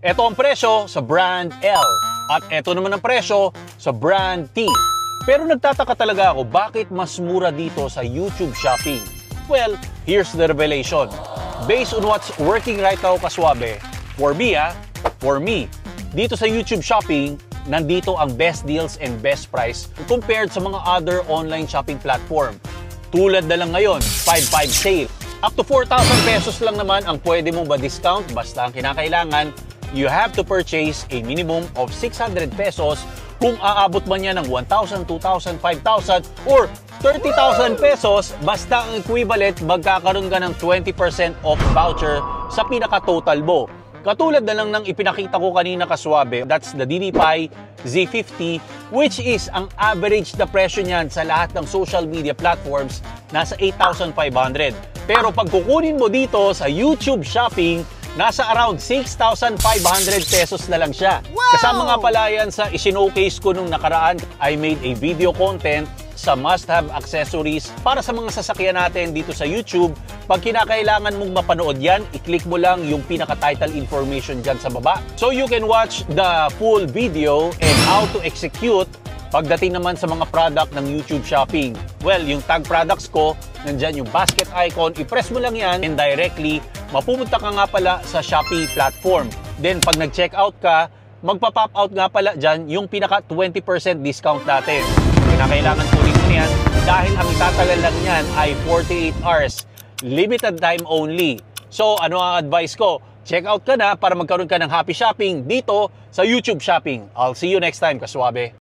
Ito ang presyo sa brand L. At ito naman ang presyo sa brand T. Pero nagtataka talaga ako bakit mas mura dito sa YouTube Shopping. Well, here's the revelation. Based on what's working right now, Kaswabe, for me, dito sa YouTube Shopping, nandito ang best deals and best price compared sa mga other online shopping platform. Tulad na lang ngayon, 5/5 sale. Up to 4,000 pesos lang naman ang pwede mong ba-discount basta ang kinakailangan, you have to purchase a minimum of 600 pesos kung aabot man yan ng 1,000, 2,000, 5,000 or 30,000 pesos, basta ang equivalent magkakaroon ka ng 20% off voucher sa pinaka-total mo. Katulad na lang ng ipinakita ko kanina, Kaswabe, that's the DDPi Z50, which is ang average na presyo niyan sa lahat ng social media platforms nasa 8,500. Pero pag kukunin mo dito sa YouTube Shopping, nasa around 6,500 pesos na lang siya. Wow! Kasama nga pala yan sa isinowcase ko nung nakaraan. I made a video content sa must-have accessories para sa mga sasakyan natin dito sa YouTube. Pag kinakailangan mong mapanood yan, i-click mo lang yung pinaka-title information dyan sa baba. So you can watch the full video and how to execute pagdating naman sa mga product ng YouTube Shopping. Well, yung tag products ko, nandyan yung basket icon, i-press mo lang yan and directly, mapupunta ka nga pala sa Shopee platform. Then pag nag-checkout ka, magpa-pop out nga pala dyan yung pinaka 20% discount natin. Kinakailangan kunin mo yan dahil ang itatagal lang yan ay 48 hours. Limited time only. So ano ang advice ko? Check out ka na para magkaroon ka ng happy shopping dito sa YouTube Shopping. I'll see you next time, Kaswabe.